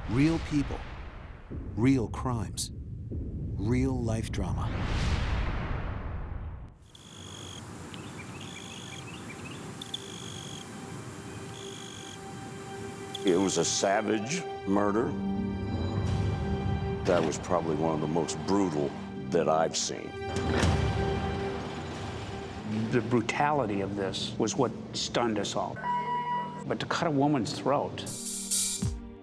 Real people, real crimes, real life drama. It was a savage murder. That was probably one of the most brutal that I've seen. The brutality of this was what stunned us all. But to cut a woman's throat,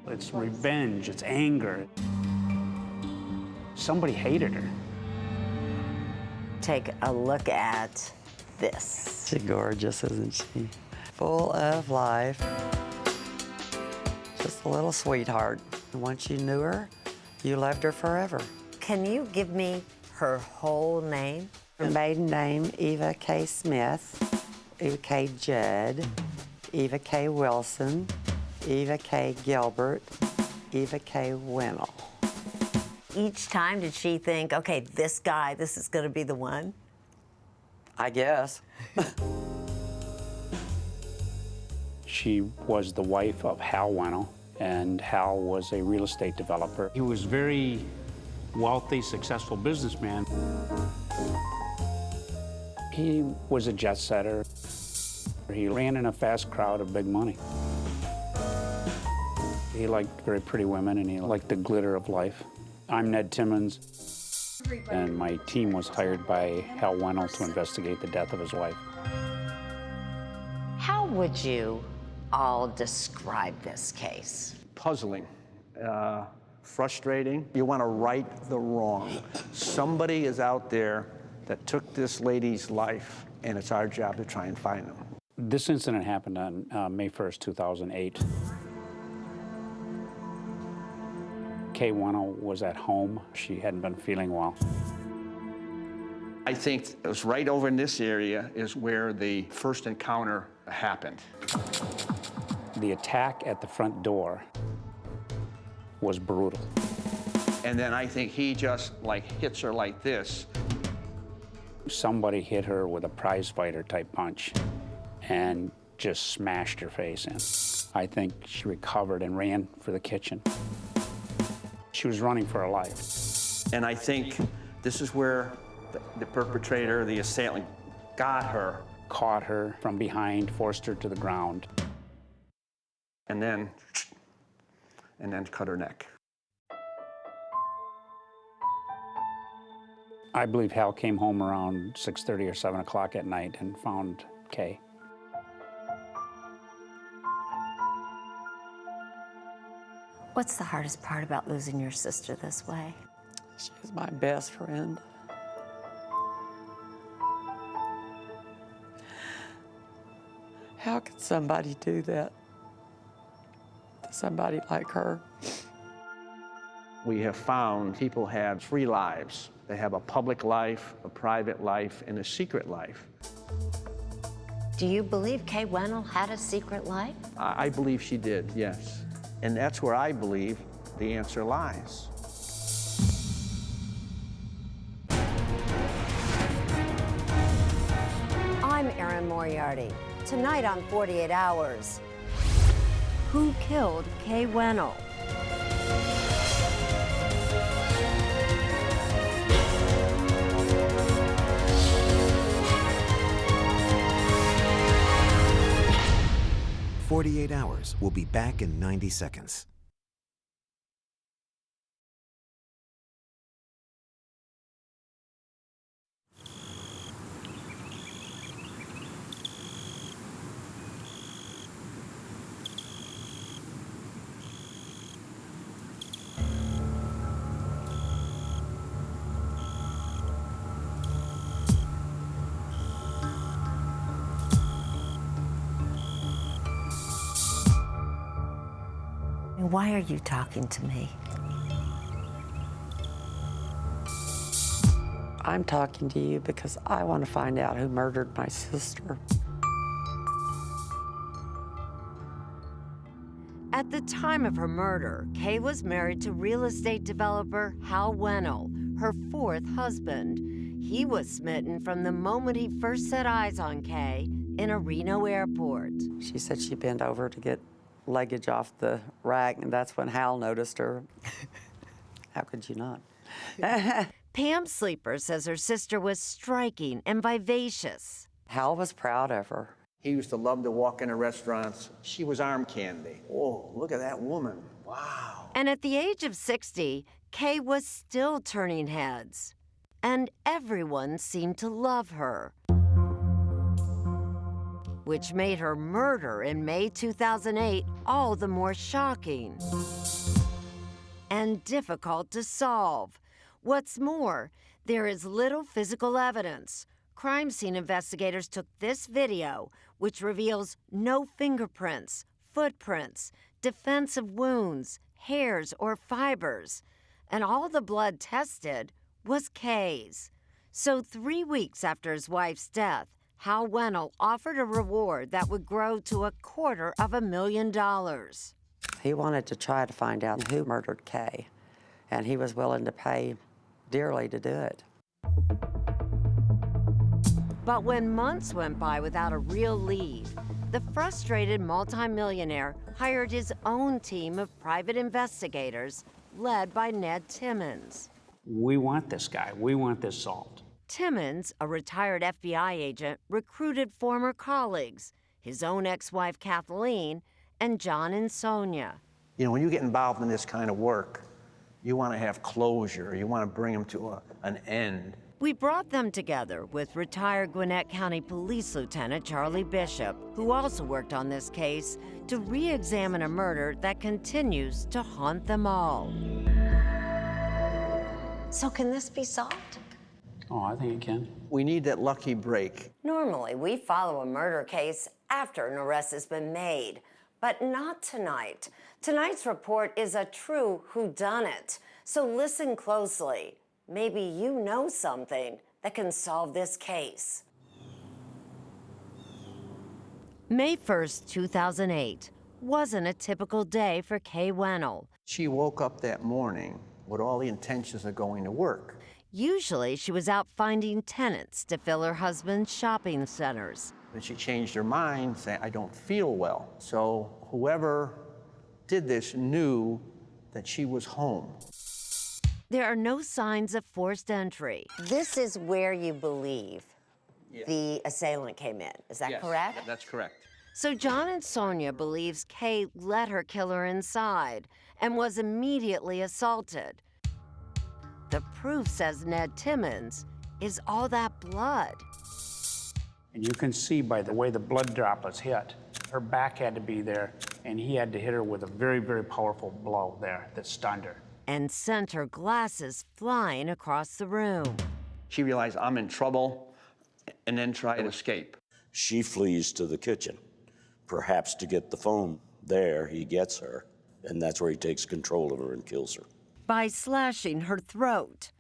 it's revenge, it's anger. Somebody hated her. Take a look at this. She's gorgeous, isn't she? Full of life. Just a little sweetheart. Once you knew her, you loved her forever. Can you give me her whole name? Her maiden name, Eva K. Smith, Eva K. Judd, Eva K. Wilson, Eva K. Gilbert, Eva K. Wenal. Each time did she think, okay, this guy, this is gonna be the one? I guess. She was the wife of Hal Wenal, and Hal was a real estate developer. He was very wealthy, successful businessman. He was a jet setter. He ran in a fast crowd of big money. He liked very pretty women, and he liked the glitter of life. I'm Ned Timmons, and my team was hired by Hal Wenal to investigate the death of his wife. How would you all describe this case? Puzzling, frustrating. You want to right the wrong. Somebody is out there that took this lady's life, and it's our job to try and find them. This incident happened on May 1st, 2008. Kay Wenal was at home. She hadn't been feeling well. I think it was right over in this area is where the first encounter happened. The attack at the front door was brutal. And then I think he just hits her like this. Somebody hit her with a prize fighter type punch and just smashed her face in. I think she recovered and ran for the kitchen. She was running for her life. And I think this is where the perpetrator, the assailant, got her. Caught her from behind, forced her to the ground. And then cut her neck. I believe Hal came home around 6:30 or 7 o'clock at night and found Kay. What's the hardest part about losing your sister this way? She's my best friend. How could somebody do that to somebody like her? We have found people have three lives. They have a public life, a private life, and a secret life. Do you believe Kay Wenal had a secret life? I believe she did, yes. And that's where I believe the answer lies. I'm Erin Moriarty. Tonight on 48 Hours, who killed Kay Wenal? "48 Hours" will be back in 90 seconds. Why are you talking to me? I'm talking to you because I want to find out who murdered my sister. At the time of her murder, Kay was married to real estate developer Hal Wenal, her fourth husband. He was smitten from the moment he first set eyes on Kay in a Reno airport. She said she bent over to get luggage off the rack, and that's when Hal noticed her. How could you not? Pam Sleeper says her sister was striking and vivacious. Hal was proud of her. He used to love to walk into restaurants. She was arm candy. Oh, look at that woman. Wow. And at the age of 60, Kay was still turning heads. And everyone seemed to love her, which made her murder in May 2008 all the more shocking and difficult to solve. What's more, there is little physical evidence. Crime scene investigators took this video, which reveals no fingerprints, footprints, defensive wounds, hairs, or fibers, and all the blood tested was Kay's. So 3 weeks after his wife's death, Hal Wenal offered a reward that would grow to $250,000. He wanted to try to find out who murdered Kay, and he was willing to pay dearly to do it. But when months went by without a real lead, the frustrated multimillionaire hired his own team of private investigators led by Ned Timmons. We want this guy. We want this solved. Timmons, a retired FBI agent, recruited former colleagues, his own ex-wife Kathleen, and John and Sonia. You know, when you get involved in this kind of work, you want to have closure. You want to bring them to an end. We brought them together with retired Gwinnett County Police Lieutenant Charlie Bishop, who also worked on this case, to re-examine a murder that continues to haunt them all. So can this be solved? Oh, I think it can. We need that lucky break. Normally, we follow a murder case after an arrest has been made, but not tonight. Tonight's report is a true whodunit, so listen closely. Maybe you know something that can solve this case. May 1st, 2008 wasn't a typical day for Kay Wenal. She woke up that morning with all the intentions of going to work. Usually, she was out finding tenants to fill her husband's shopping centers. Then she changed her mind, saying, I don't feel well. So whoever did this knew that she was home. There are no signs of forced entry. This is where you believe the assailant came in. Is that correct? That's correct. So John and Sonia believes Kay let her killer inside and was immediately assaulted. The proof, says Ned Timmons, is all that blood. And you can see by the way the blood droplets hit, her back had to be there, and he had to hit her with a very, very powerful blow there that stunned her. And sent her glasses flying across the room. She realized, I'm in trouble, and then tried to escape. She flees to the kitchen, perhaps to get the phone. There, he gets her, and that's where he takes control of her and kills her. By slashing her throat.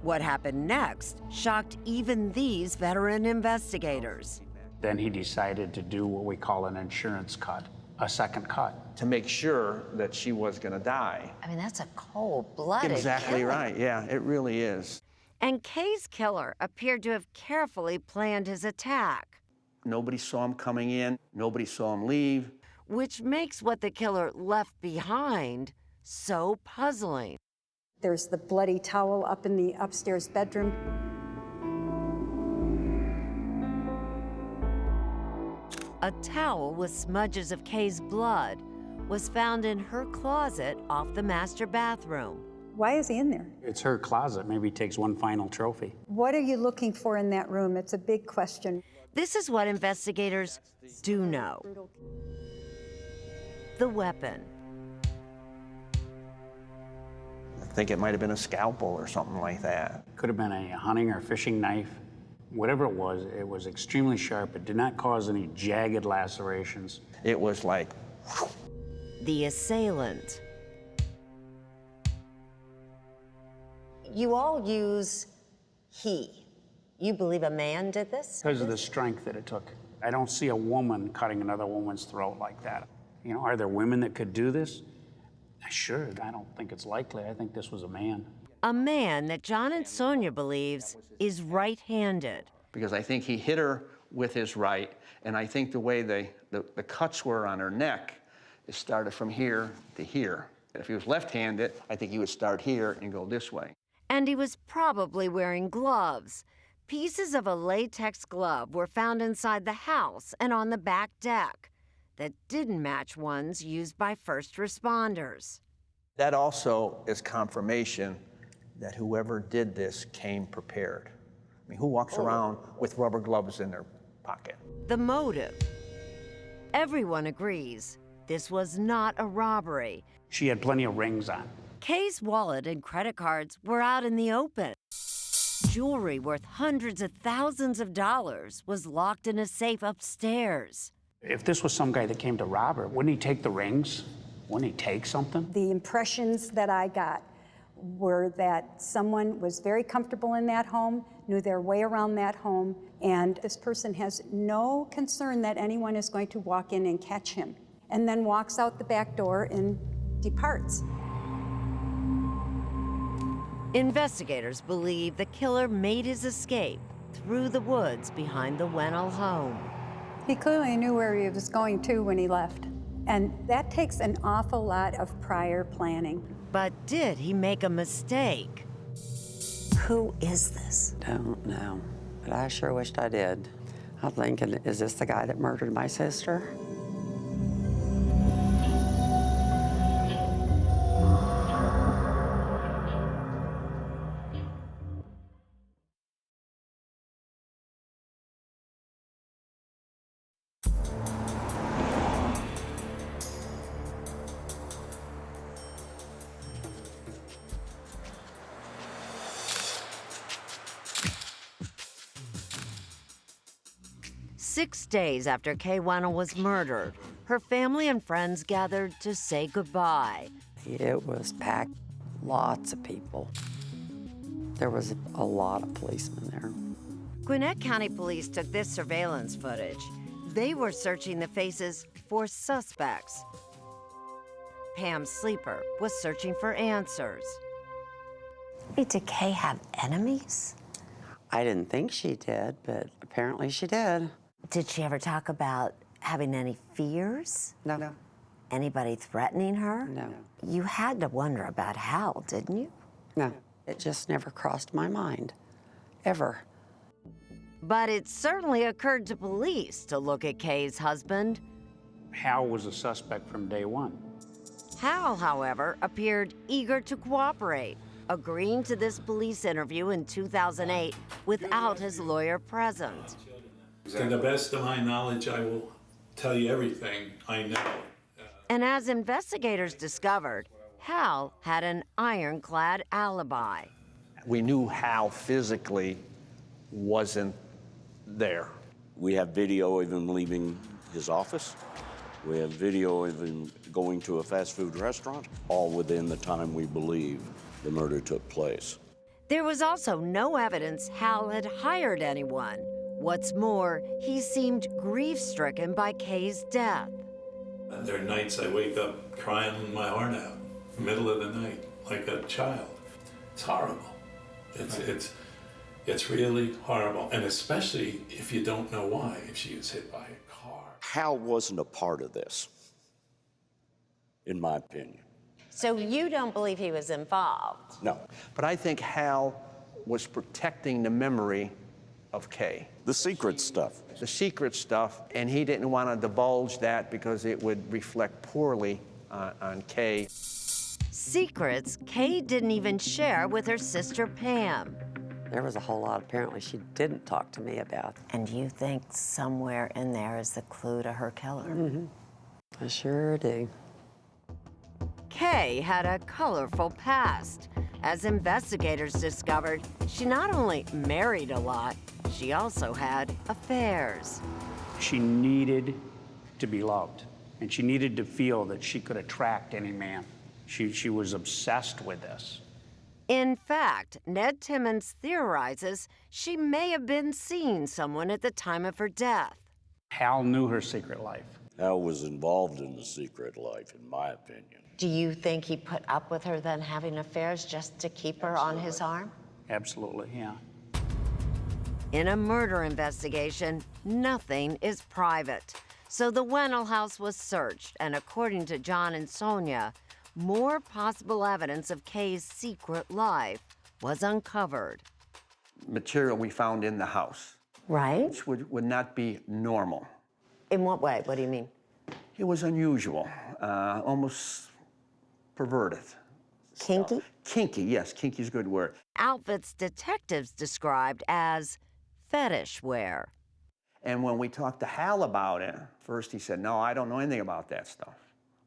What happened next shocked even these veteran investigators. Then he decided to do what we call an insurance cut, a second cut. To make sure that she was going to die. I mean, that's a cold-blooded Exactly killing. right, yeah, it really is. And Kay's killer appeared to have carefully planned his attack, Nobody saw him coming in, nobody saw him leave. which makes what the killer left behind so puzzling. There's the bloody towel up in the upstairs bedroom. A towel with smudges of Kay's blood was found in her closet off the master bathroom. Why is he in there? It's her closet. Maybe he takes one final trophy. What are you looking for in that room? It's a big question. This is what investigators do know. The weapon. I think it might have been a scalpel or something like that. Could have been a hunting or fishing knife. Whatever it was extremely sharp. It did not cause any jagged lacerations. It was like, The assailant. You all use he. You believe a man did this? Because of the strength that it took. I don't see a woman cutting another woman's throat like that. You know, are there women that could do this? Sure, I don't think it's likely. I think this was a man. A man that John and Sonia believes is right-handed. because I think he hit her with his right, and I think the way the cuts were on her neck, it started from here to here. If he was left-handed, I think he would start here and go this way. And he was probably wearing gloves. Pieces of a latex glove were found inside the house and on the back deck that didn't match ones used by first responders. That also is confirmation that whoever did this came prepared. I mean, who walks around with rubber gloves in their pocket? The motive. Everyone agrees this was not a robbery. She had plenty of rings on. Kay's wallet and credit cards were out in the open. Jewelry worth hundreds of thousands of dollars was locked in a safe upstairs. If this was some guy that came to rob her, wouldn't he take the rings? Wouldn't he take something? The impressions that I got were that someone was very comfortable in that home, knew their way around that home, and this person has no concern that anyone is going to walk in and catch him, and then walks out the back door and departs. Investigators believe the killer made his escape through the woods behind the Wenal home. He clearly knew where he was going to when he left, and that takes an awful lot of prior planning. But did he make a mistake? Who is this? Don't know, but I sure wished I did. I'm thinking, is this the guy that murdered my sister? Six days after Kay Wenal was murdered, her family and friends gathered to say goodbye. It was packed, lots of people. There was a lot of policemen there. Gwinnett County Police took this surveillance footage. They were searching the faces for suspects. Pam Sleeper was searching for answers. Did Kay have enemies? I didn't think she did, but apparently she did. Did she ever talk about having any fears? No. Anybody threatening her? No. You had to wonder about Hal, didn't you? No, it just never crossed my mind, ever. But it certainly occurred to police to look at Kay's husband. Hal was a suspect from day one. Hal, however, appeared eager to cooperate, agreeing to this police interview in 2008 without his lawyer present. To the best of my knowledge, I will tell you everything I know. And as investigators discovered, Hal had an ironclad alibi. We knew Hal physically wasn't there. We have video of him leaving his office. We have video of him going to a fast food restaurant, all within the time we believe the murder took place. There was also no evidence Hal had hired anyone. What's more, he seemed grief-stricken by Kay's death. There are nights I wake up crying my heart out, middle of the night, like a child. It's horrible. It's really horrible, and especially if you don't know why, if she was hit by a car. Hal wasn't a part of this, in my opinion. So you don't believe he was involved? No. But I think Hal was protecting the memory of Kay. The secret stuff. The secret stuff, and he didn't want to divulge that because it would reflect poorly on Kay. Secrets Kay didn't even share with her sister Pam. There was a whole lot apparently she didn't talk to me about. And you think somewhere in there is the clue to her killer? Mm-hmm. I sure do. Kay had a colorful past. As investigators discovered, she not only married a lot, she also had affairs. She needed to be loved, and she needed to feel that she could attract any man. She was obsessed with this. In fact, Ned Timmons theorizes she may have been seeing someone at the time of her death. Hal knew her secret life. Hal was involved in the secret life, in my opinion. Do you think he put up with her then having affairs just to keep her on his arm? Absolutely, yeah. In a murder investigation, nothing is private. So the Wenal house was searched, and according to John and Sonia, more possible evidence of Kay's secret life was uncovered. Material we found in the house, Right? which would not be normal. In what way? What do you mean? It was unusual, almost perverted. Kinky? Kinky, yes, kinky is a good word. Outfits detectives described as fetish wear. And when we talked to Hal about it, first he said, no, I don't know anything about that stuff.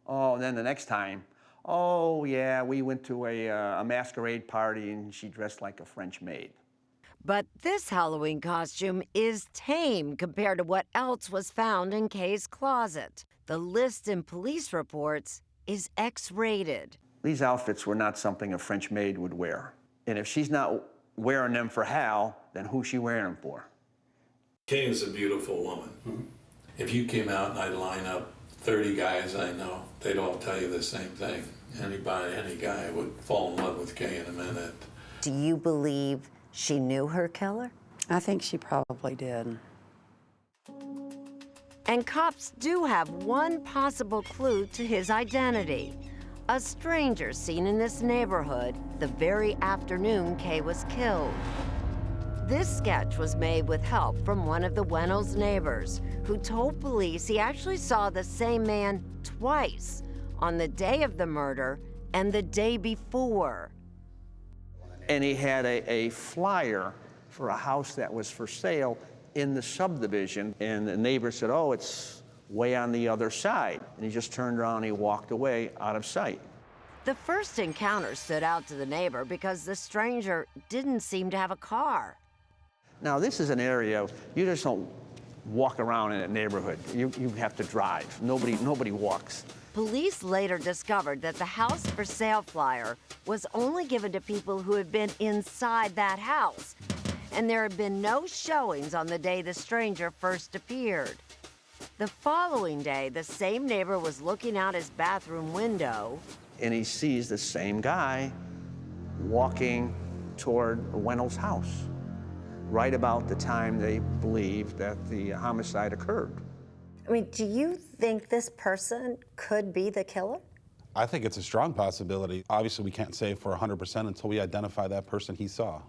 Oh, and then the next time, oh yeah, we went to a masquerade party and she dressed like a French maid. But this Halloween costume is tame compared to what else was found in Kay's closet. The list in police reports is X-rated. These outfits were not something a French maid would wear. And if she's not wearing them for Hal, then who's she wearing them for? Kay is a beautiful woman. Mm-hmm. If you came out and I'd line up 30 guys I know, they'd all tell you the same thing. Any guy would fall in love with Kay in a minute. Do you believe she knew her killer? I think she probably did. And cops do have one possible clue to his identity. A stranger seen in this neighborhood the very afternoon Kay was killed. This sketch was made with help from one of the Wenal's neighbors, who told police he actually saw the same man twice, on the day of the murder and the day before. And he had a flyer for a house that was for sale in the subdivision, and the neighbor said, oh, it's way on the other side. And he just turned around and he walked away out of sight. The first encounter stood out to the neighbor because the stranger didn't seem to have a car. Now, this is an area, you just don't walk around in a neighborhood. You have to drive. Nobody walks. Police later discovered that the house for sale flyer was only given to people who had been inside that house, and there had been no showings on the day the stranger first appeared. The following day, the same neighbor was looking out his bathroom window. And he sees the same guy walking toward Wenal's house, right about the time they believe that the homicide occurred. I mean, do you think this person could be the killer? I think it's a strong possibility. Obviously, we can't say for 100% until we identify that person he saw.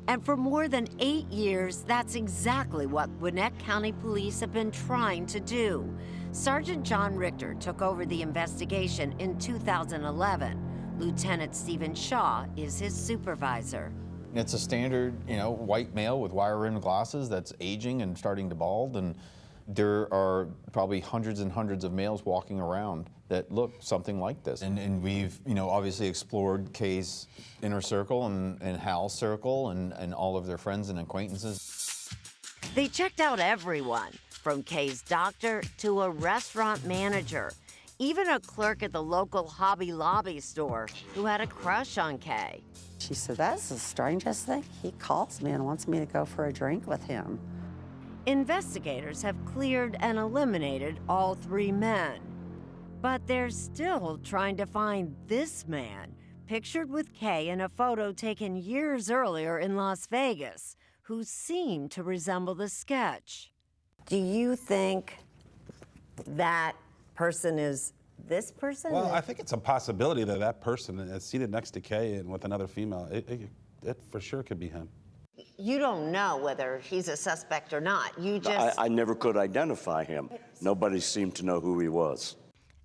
And for more than 8 years, that's exactly what Gwinnett County Police have been trying to do. Sergeant John Richter took over the investigation in 2011. Lieutenant Stephen Shaw is his supervisor. It's a standard, white male with wire-rimmed glasses that's aging and starting to bald, and there are probably hundreds and hundreds of males walking around that look something like this. And we've, obviously explored Kay's inner circle and Hal's circle and all of their friends and acquaintances. They checked out everyone, from Kay's doctor to a restaurant manager, even a clerk at the local Hobby Lobby store who had a crush on Kay. She said, that's the strangest thing. He calls me and wants me to go for a drink with him. Investigators have cleared and eliminated all 3 men. But they're still trying to find this man, pictured with Kay in a photo taken years earlier in Las Vegas, who seemed to resemble the sketch. Do you think that person is this person? Well, I think it's a possibility that that person is seated next to Kay and with another female. It for sure could be him. You don't know whether he's a suspect or not. You just... I never could identify him. Nobody seemed to know who he was.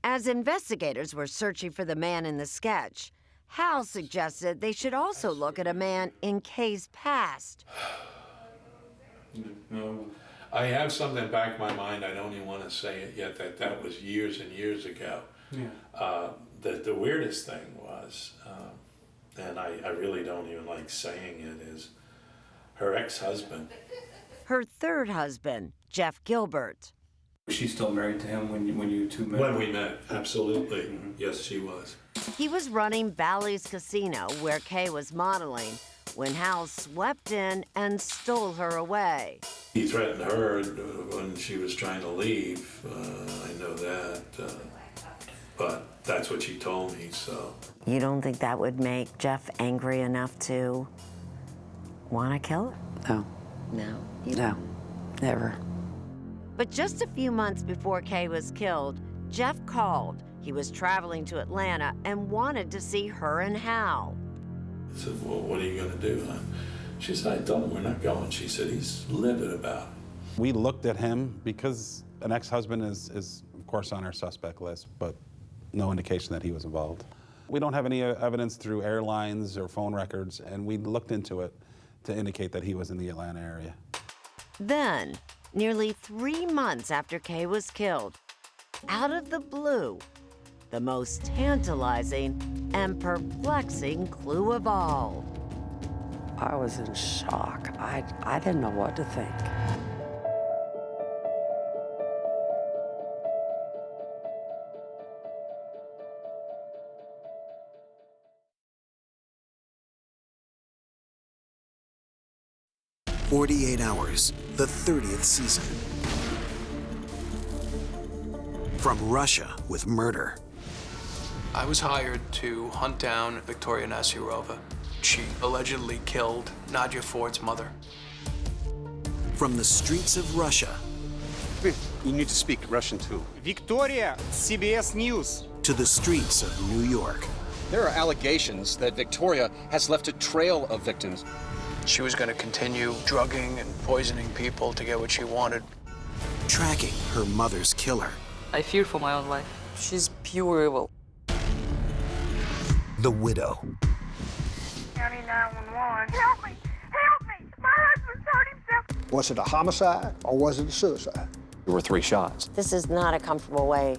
As investigators were searching for the man in the sketch, Hal suggested they should also look at a man in Kay's past. No, I have something back in my mind. I don't even want to say it yet. That was years and years ago. Yeah. The weirdest thing was, and I really don't even like saying it, is her ex-husband. Her third husband, Jeff Gilbert. Was she still married to him when you two met? When we met, absolutely. Mm-hmm. Yes, she was. He was running Bally's Casino, where Kay was modeling, when Hal swept in and stole her away. He threatened her when she was trying to leave. I know that. But that's what she told me, so. You don't think that would make Jeff angry enough to want to kill her? No. No. No, never. But just a few months before Kay was killed, Jeff called. He was traveling to Atlanta and wanted to see her and Hal. I said, well, what are you going to do? She said, I told him we're not going. She said, he's livid about it. We looked at him because an ex-husband is, of course, on our suspect list, but no indication that he was involved. We don't have any evidence through airlines or phone records, and we looked into it to indicate that he was in the Atlanta area. Then, nearly 3 months after Kay was killed, out of the blue, the most tantalizing and perplexing clue of all. I was in shock. I didn't know what to think. "48 Hours," the 30th season. From Russia with murder. I was hired to hunt down Victoria Nasirova. She allegedly killed Nadia Ford's mother. From the streets of Russia. You need to speak Russian too. Victoria, CBS News. To the streets of New York. There are allegations that Victoria has left a trail of victims. She was going to continue drugging and poisoning people to get what she wanted. Tracking her mother's killer. I fear for my own life. She's pure evil. The widow. County 911. Help me! Help me! My husband's hurt himself. Was it a homicide or was it a suicide? There were 3 shots. This is not a comfortable way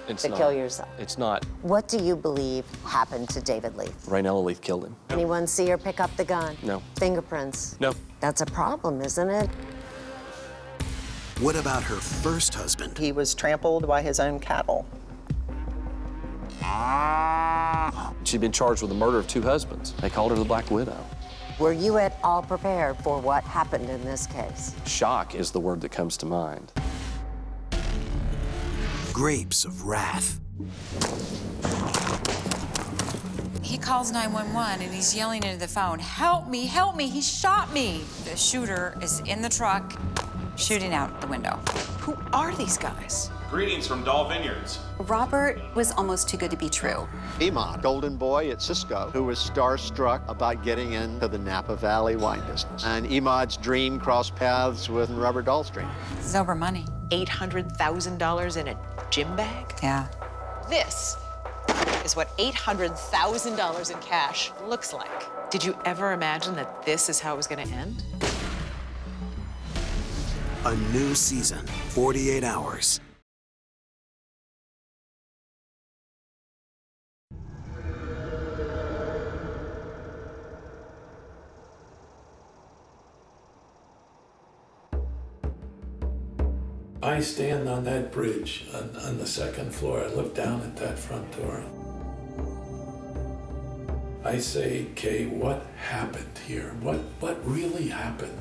to kill yourself. It's not. What do you believe happened to David Leith? Raynella Leith killed him. Anyone see her pick up the gun? No. Fingerprints? No. That's a problem, isn't it? What about her first husband? He was trampled by his own cattle. She'd been charged with the murder of 2 husbands. They called her the Black Widow. Were you at all prepared for what happened in this case? Shock is the word that comes to mind. Grapes of wrath. He calls 911 and he's yelling into the phone, help me, he shot me. The shooter is in the truck, shooting out the window. Who are these guys? Greetings from Dahl Vineyards. Robert was almost too good to be true. Imad, golden boy at Cisco, who was starstruck about getting into the Napa Valley wine business. And Imad's dream crossed paths with Robert Dahlstream. This is over money. $800,000 in a gym bag? Yeah. This is what $800,000 in cash looks like. Did you ever imagine that this is how it was going to end? A new season, 48 Hours. I stand on that bridge on the 2nd floor. I look down at that front door. I say, Kay, what happened here? What really happened?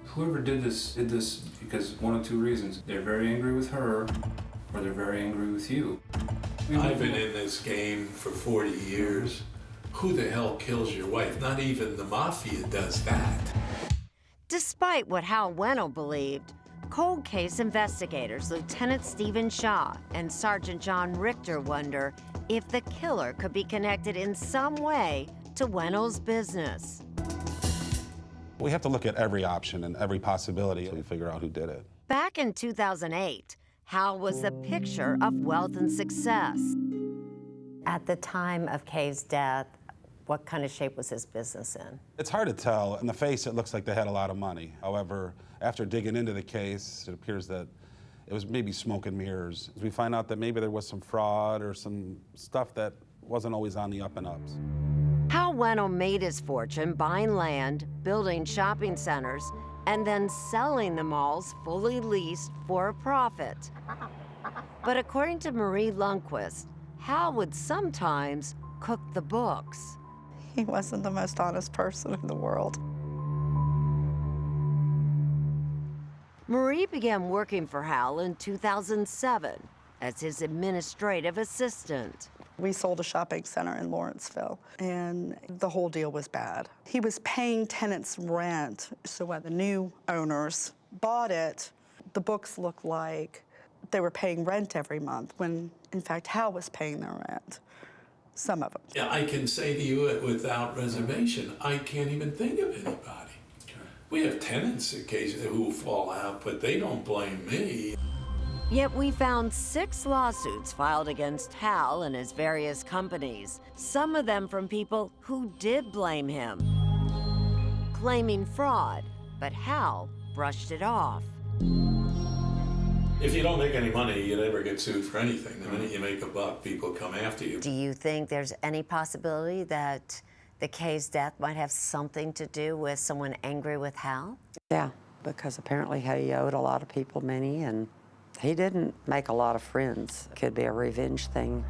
Whoever did this because one of 2 reasons. They're very angry with her, or they're very angry with you. I've been in this game for 40 years. Who the hell kills your wife? Not even the mafia does that. Despite what Hal Wenal believed, cold case investigators Lieutenant Stephen Shaw and Sergeant John Richter wonder if the killer could be connected in some way to Wenal's business. We have to look at every option and every possibility to figure out who did it. Back in 2008, Hal was the picture of wealth and success. At the time of Kay's death, what kind of shape was his business in? It's hard to tell. In the face, it looks like they had a lot of money. However, after digging into the case, it appears that it was maybe smoke and mirrors. We find out that maybe there was some fraud or some stuff that wasn't always on the up and ups. Hal Wenal made his fortune buying land, building shopping centers, and then selling the malls fully leased for a profit. But according to Marie Lundquist, Hal would sometimes cook the books. He wasn't the most honest person in the world. Marie began working for Hal in 2007 as his administrative assistant. We sold a shopping center in Lawrenceville, and the whole deal was bad. He was paying tenants rent, so when the new owners bought it, the books looked like they were paying rent every month, when in fact Hal was paying their rent, some of them. Yeah, I can say to you without reservation, I can't even think of anybody. We have tenants occasionally who fall out, but they don't blame me. Yet we found 6 lawsuits filed against Hal and his various companies, some of them from people who did blame him, claiming fraud, but Hal brushed it off. If you don't make any money, you never get sued for anything. The minute you make a buck, people come after you. Do you think there's any possibility that the Kay's death might have something to do with someone angry with Hal? Yeah, because apparently he owed a lot of people money, and he didn't make a lot of friends. Could be a revenge thing.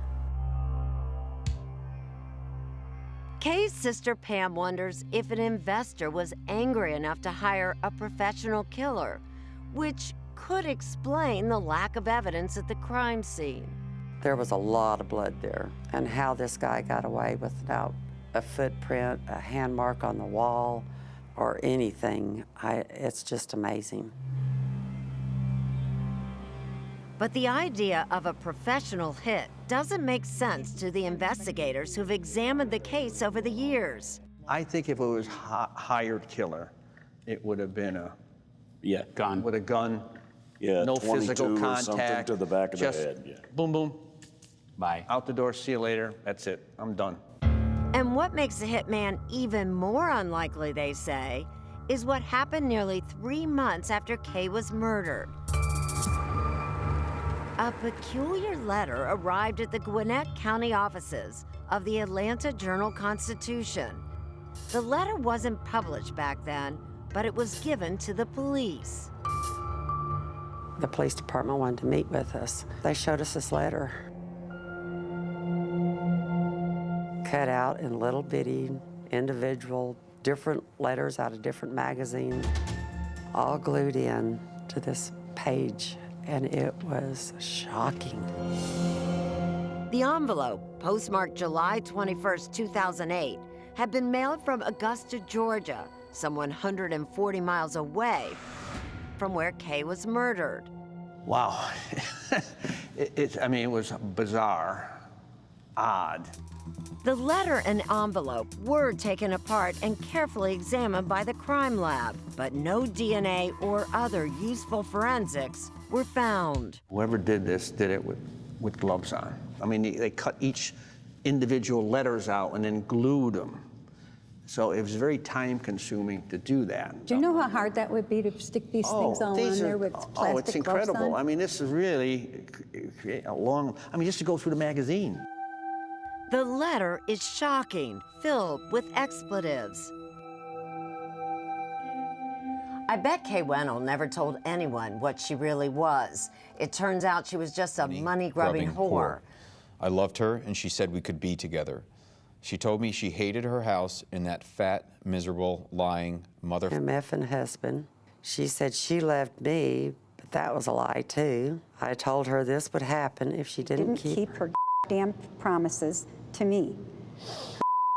Kay's sister Pam wonders if an investor was angry enough to hire a professional killer, which could explain the lack of evidence at the crime scene. There was a lot of blood there, and how this guy got away without a footprint, a hand mark on the wall, or anything, it's just amazing. But the idea of a professional hit doesn't make sense to the investigators who've examined the case over the years. I think if it was hired killer, it would have been a gun. With a gun, no physical or contact. something to the back of the just head. Yeah. Boom, boom. Bye. Out the door, see you later. That's it, I'm done. And what makes the hitman even more unlikely, they say, is what happened nearly 3 months after Kay was murdered. A peculiar letter arrived at the Gwinnett County offices of the Atlanta Journal-Constitution. The letter wasn't published back then, but it was given to the police. The police department wanted to meet with us. They showed us this letter. Cut out in little bitty, individual, different letters out of different magazines, all glued in to this page, and it was shocking. The envelope, postmarked July 21st, 2008, had been mailed from Augusta, Georgia, some 140 miles away from where Kay was murdered. Wow. I mean, it was bizarre, odd. The letter and envelope were taken apart and carefully examined by the crime lab, but no DNA or other useful forensics were found. Whoever did this did it with gloves on. I mean, they cut each individual letters out and then glued them. So it was very time-consuming to do that. Do you know how hard that would be to stick these things all on there with plastic gloves on? Oh, it's incredible. I mean, this is really a long, just to go through the magazine. The letter is shocking, filled with expletives. I bet Kay Wenal never told anyone what she really was. It turns out she was just a money-grubbing whore. I loved her, and she said we could be together. She told me she hated her house and that fat, miserable, lying mother. Her effing husband. She said she loved me, but that was a lie too. I told her this would happen if she didn't keep her damn promises to me.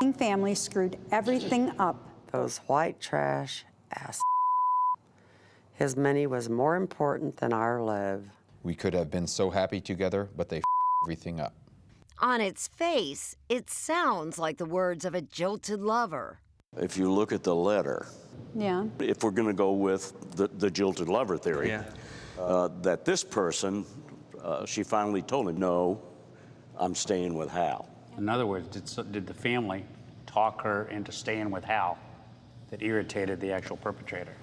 Her family screwed everything up. Those white trash ass. His money was more important than our love. We could have been so happy together, but they everything up. On its face, it sounds like the words of a jilted lover. If you look at the letter, if we're going to go with the jilted lover theory, that this person, she finally told him, no, I'm staying with Hal. In other words, did the family talk her into staying with Hal that irritated the actual perpetrator?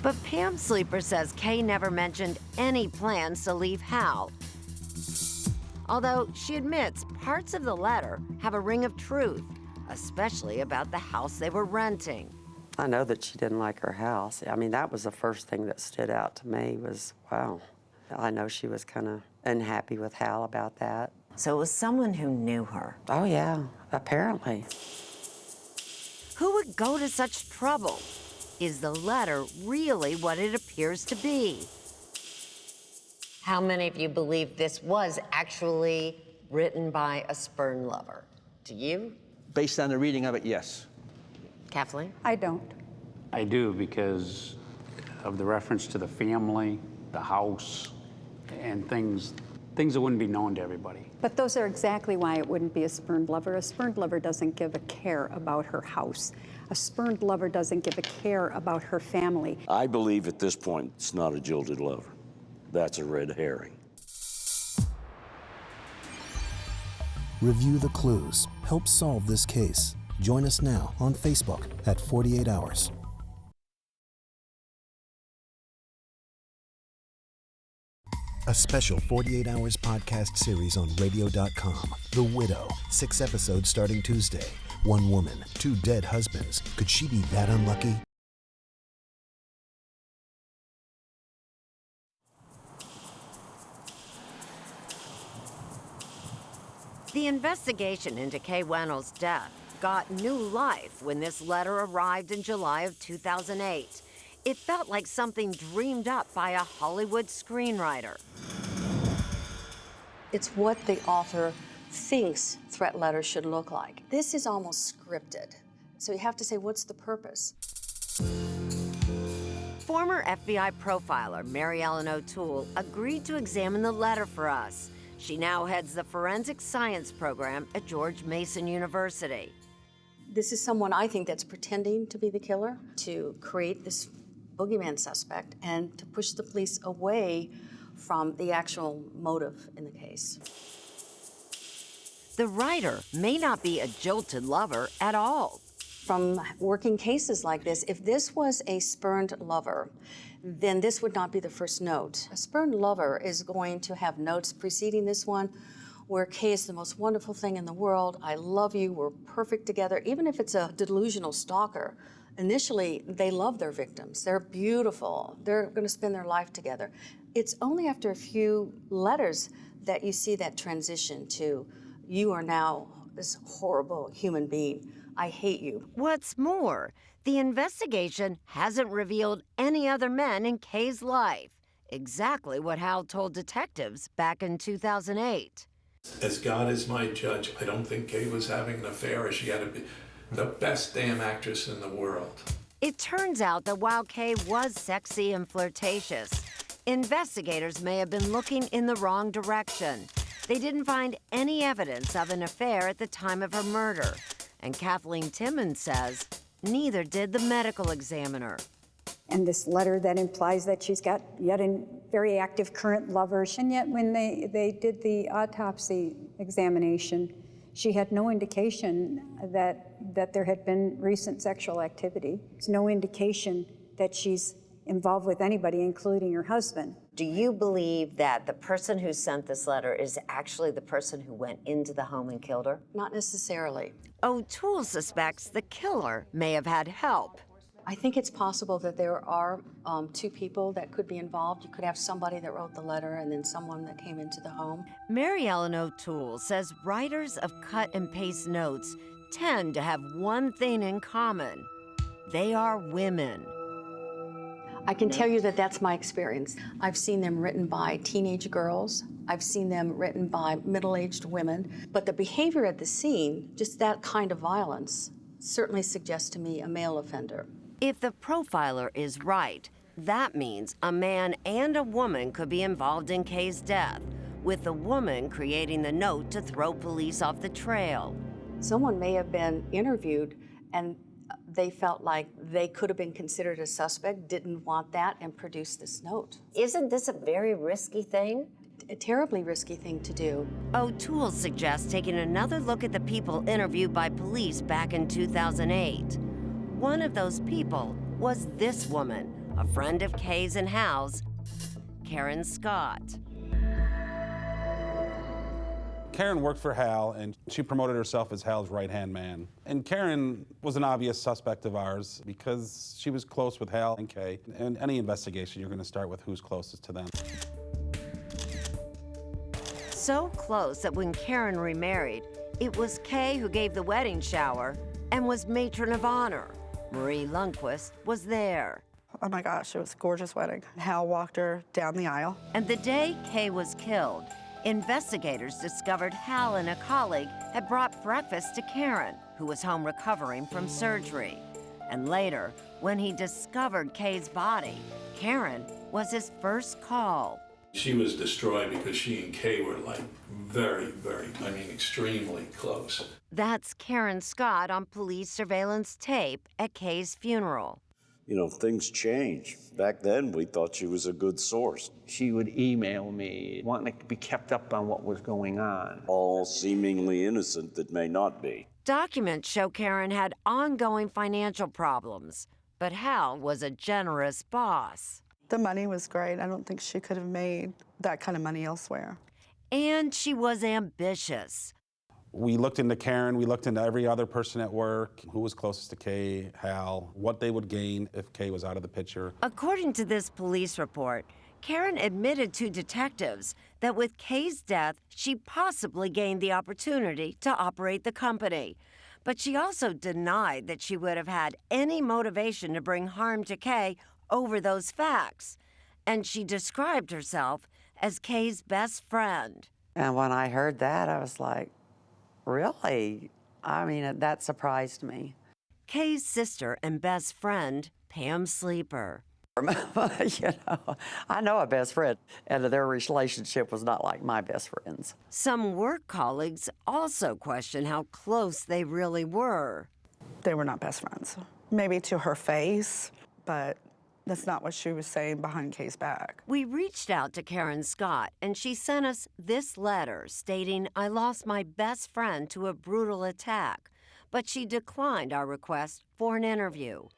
But Pam Sleeper says Kay never mentioned any plans to leave Hal. Although she admits parts of the letter have a ring of truth, especially about the house they were renting. I know that she didn't like her house. I mean, that was the first thing that stood out to me was, wow. I know she was kind of unhappy with Hal about that. So it was someone who knew her. Oh, yeah, apparently. Who would go to such trouble? Is the letter really what it appears to be? How many of you believe this was actually written by a spurned lover. Do you? Based on the reading of it, yes. Kathleen? I don't. I do, because of the reference to the family, the house, and things that wouldn't be known to everybody. But those are exactly why it wouldn't be a spurned lover. A spurned lover doesn't give a care about her house. A spurned lover doesn't give a care about her family. I believe at this point it's not a jilted lover. That's a red herring. Review the clues. Help solve this case. Join us now on Facebook at 48 Hours. A special 48 Hours podcast series on radio.com. The Widow. 6 episodes starting Tuesday. One woman, 2 dead husbands. Could she be that unlucky? The investigation into Kay Wenal's death got new life when this letter arrived in July of 2008. It felt like something dreamed up by a Hollywood screenwriter. It's what the author thinks threat letters should look like. This is almost scripted. So you have to say, what's the purpose? Former FBI profiler Mary Ellen O'Toole agreed to examine the letter for us. She now heads the forensic science program at George Mason University. This is someone I think that's pretending to be the killer, to create this boogeyman suspect, and to push the police away from the actual motive in the case. The writer may not be a jilted lover at all. From working cases like this, if this was a spurned lover, then this would not be the first note. A spurned lover is going to have notes preceding this one where Kay is the most wonderful thing in the world. I love you, we're perfect together. Even if it's a delusional stalker, initially they love their victims. They're beautiful. They're going to spend their life together. It's only after a few letters that you see that transition to, you are now this horrible human being. I hate you. What's more, the investigation hasn't revealed any other men in Kay's life. Exactly what Hal told detectives back in 2008. As God is my judge, I don't think Kay was having an affair. She had to be the best damn actress in the world. It turns out that while Kay was sexy and flirtatious, investigators may have been looking in the wrong direction. They didn't find any evidence of an affair at the time of her murder. And Kathleen Timmons says neither did the medical examiner. And this letter that implies that she's got yet a very active current lover. And yet when they did the autopsy examination, she had no indication that there had been recent sexual activity. There's no indication that she's involved with anybody, including her husband. Do you believe that the person who sent this letter is actually the person who went into the home and killed her? Not necessarily. O'Toole suspects the killer may have had help. I think it's possible that there are 2 people that could be involved. You could have somebody that wrote the letter and then someone that came into the home. Mary Ellen O'Toole says writers of cut and paste notes tend to have one thing in common. They are women. I can tell you that that's my experience. I've seen them written by teenage girls. I've seen them written by middle-aged women. But the behavior at the scene, just that kind of violence, certainly suggests to me a male offender. If the profiler is right, that means a man and a woman could be involved in Kay's death, with the woman creating the note to throw police off the trail. Someone may have been interviewed and they felt like they could have been considered a suspect, didn't want that, and produced this note. Isn't this a very risky thing? A terribly risky thing to do. O'Toole suggests taking another look at the people interviewed by police back in 2008. One of those people was this woman, a friend of Kay's and Hal's, Karen Scott. Karen worked for Hal, and she promoted herself as Hal's right-hand man. And Karen was an obvious suspect of ours because she was close with Hal and Kay. In any investigation, you're going to start with who's closest to them. So close that when Karen remarried, it was Kay who gave the wedding shower and was matron of honor. Marie Lundquist was there. Oh my gosh, it was a gorgeous wedding. Hal walked her down the aisle. And the day Kay was killed, Investigators discovered Hal and a colleague had brought breakfast to Karen, who was home recovering from surgery. And later, when he discovered Kay's body, Karen was his first call. She was destroyed because she and Kay were like very, extremely close. That's Karen Scott on police surveillance tape at Kay's funeral. You know, things change. Back then, we thought she was a good source. She would email me, wanting to be kept up on what was going on. All seemingly innocent that may not be. Documents show Karen had ongoing financial problems, but Hal was a generous boss. The money was great. I don't think she could have made that kind of money elsewhere. And she was ambitious. We looked into Karen, we looked into every other person at work, who was closest to Kay, Hal, what they would gain if Kay was out of the picture. According to this police report, Karen admitted to detectives that with Kay's death, she possibly gained the opportunity to operate the company. But she also denied that she would have had any motivation to bring harm to Kay over those facts. And she described herself as Kay's best friend. And when I heard that, I was like, really? I mean, that surprised me. Kay's sister and best friend, Pam Sleeper. You know, I know a best friend, and their relationship was not like my best friend's. Some work colleagues also question how close they really were. They were not best friends. Maybe to her face, but that's not what she was saying behind Kay's back. We reached out to Karen Scott, and she sent us this letter stating, "I lost my best friend to a brutal attack," but she declined our request for an interview.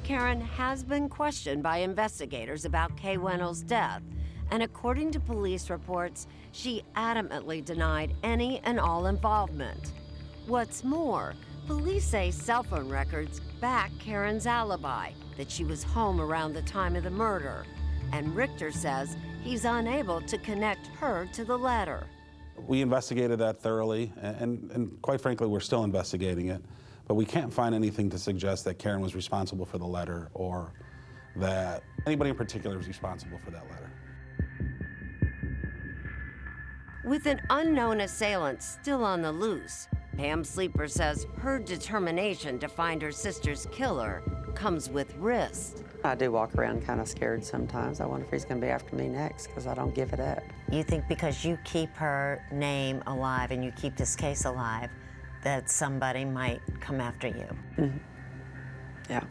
Karen has been questioned by investigators about Kay Wenal's death, and according to police reports, she adamantly denied any and all involvement. What's more, police say cell phone records back Karen's alibi, that she was home around the time of the murder, and Richter says he's unable to connect her to the letter. We investigated that thoroughly, and quite frankly, we're still investigating it, but we can't find anything to suggest that Karen was responsible for the letter or that anybody in particular was responsible for that letter. With an unknown assailant still on the loose, Pam Sleeper says her determination to find her sister's killer comes with risk. I do walk around kind of scared sometimes. I wonder if he's going to be after me next because I don't give it up. You think because you keep her name alive and you keep this case alive, that somebody might come after you? Mm-hmm. Yeah.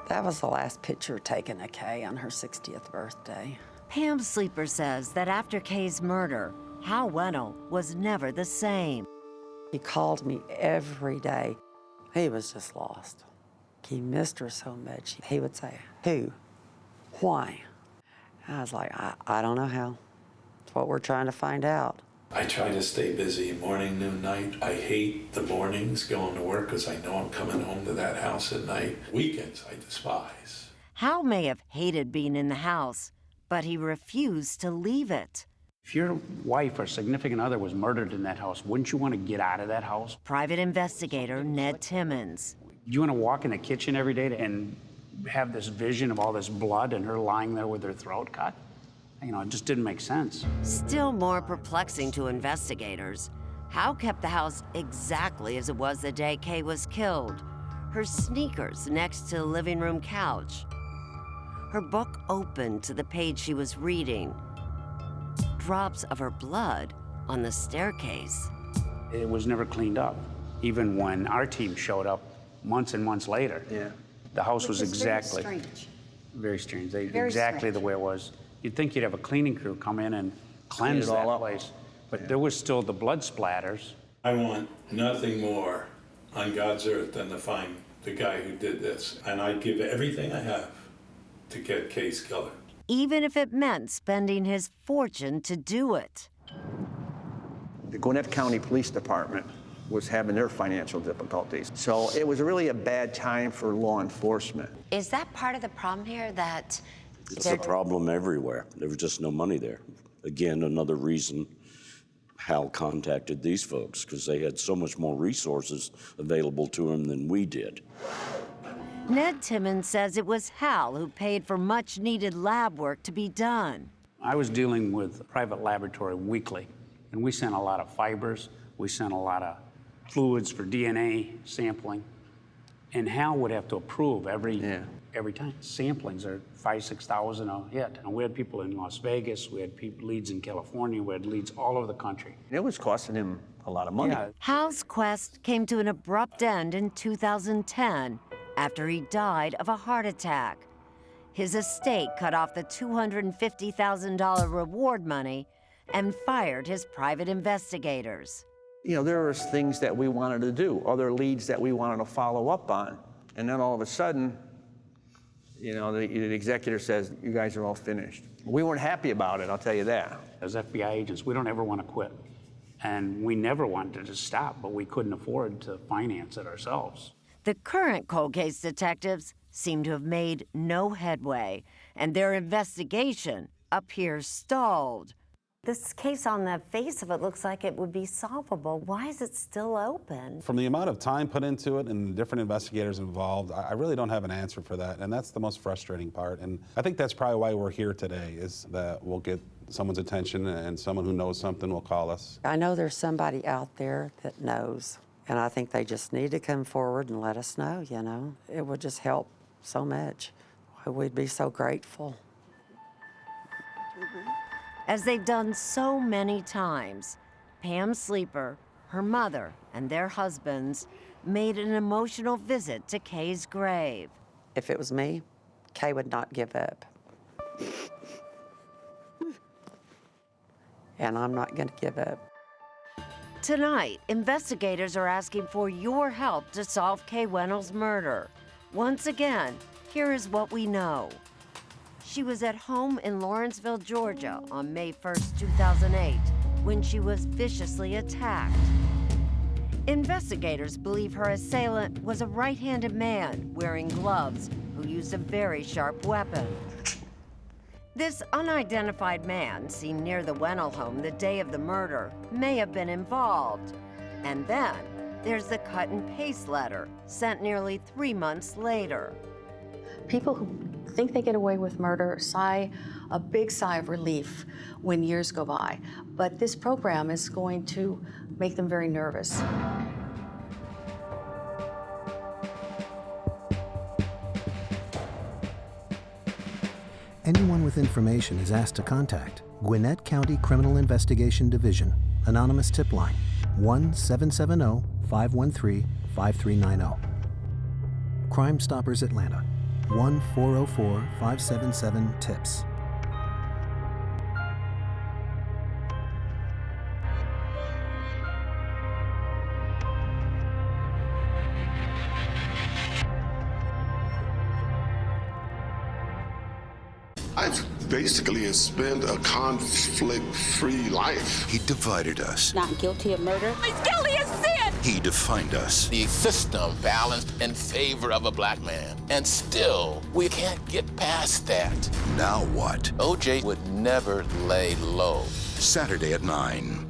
That was the last picture taken of Kay on her 60th birthday. Pam Sleeper says that after Kay's murder, Hal Wenal was never the same. He called me every day. He was just lost. He missed her so much. He would say, "Who? Why?" I was like, I don't know, Hal. It's what we're trying to find out. I try to stay busy morning, noon, night. I hate the mornings going to work because I know I'm coming home to that house at night. Weekends I despise. Hal may have hated being in the house, but he refused to leave it. If your wife or significant other was murdered in that house, wouldn't you want to get out of that house? Private investigator Ned Timmons. You want to walk in the kitchen every day and have this vision of all this blood and her lying there with her throat cut? You know, it just didn't make sense. Still more perplexing to investigators, Hal kept the house exactly as it was the day Kay was killed. Her sneakers next to the living room couch. Her book open to the page she was reading. Drops of her blood on the staircase. It was never cleaned up. Even when our team showed up months and months later, the house was exactly... Very strange. Exactly the way it was. You'd think you'd have a cleaning crew come in and cleanse that place, but there was still the blood splatters. I want nothing more on God's earth than to find the guy who did this, and I'd give everything I have to get Kay's killer. Even if it meant spending his fortune to do it. The Gwinnett County Police Department was having their financial difficulties. So it was really a bad time for law enforcement. Is that part of the problem here, that It's a problem everywhere. There was just no money there. Again, another reason Hal contacted these folks, because they had so much more resources available to them than we did. Ned Timmons says it was Hal who paid for much-needed lab work to be done. I was dealing with a private laboratory weekly, and we sent a lot of fibers. We sent a lot of fluids for DNA sampling, and Hal would have to approve every time. Samplings are $5,000-6,000 a hit. And we had people in Las Vegas, we had leads in California, we had leads all over the country. It was costing him a lot of money. Hal's quest came to an abrupt end in 2010 after he died of a heart attack. His estate cut off the $250,000 reward money and fired his private investigators. You know, there were things that we wanted to do, other leads that we wanted to follow up on. And then all of a sudden, you know, the executor says, you guys are all finished. We weren't happy about it, I'll tell you that. As FBI agents, we don't ever want to quit. And we never wanted to stop, but we couldn't afford to finance it ourselves. The current cold case detectives seem to have made no headway, and their investigation appears stalled. This case, on the face of it, looks like it would be solvable. Why is it still open? From the amount of time put into it and the different investigators involved, I really don't have an answer for that, and that's the most frustrating part. And I think that's probably why we're here today, is that we'll get someone's attention and someone who knows something will call us. I know there's somebody out there that knows, and I think they just need to come forward and let us know, you know. It would just help so much. We'd be so grateful. As they've done so many times, Pam Sleeper, her mother, and their husbands made an emotional visit to Kay's grave. If it was me, Kay would not give up. And I'm not going to give up. Tonight, investigators are asking for your help to solve Kay Wenal's murder. Once again, here is what we know. She was at home in Lawrenceville, Georgia on May 1st, 2008, when she was viciously attacked. Investigators believe her assailant was a right-handed man wearing gloves who used a very sharp weapon. This unidentified man, seen near the Wenal home the day of the murder, may have been involved. And then there's the cut-and-paste letter sent nearly 3 months later. People who think they get away with murder sigh a big sigh of relief when years go by. But this program is going to make them very nervous. Anyone with information is asked to contact Gwinnett County Criminal Investigation Division, anonymous tip line, 1-770-513-5390. Crime Stoppers Atlanta, 1-404-577-TIPS. I've basically spent a conflict-free life. He divided us. Not guilty of murder. He's guilty of sin! He defined us. The system balanced in favor of a black man. And still, we can't get past that. Now what? OJ would never lay low. Saturday at 9.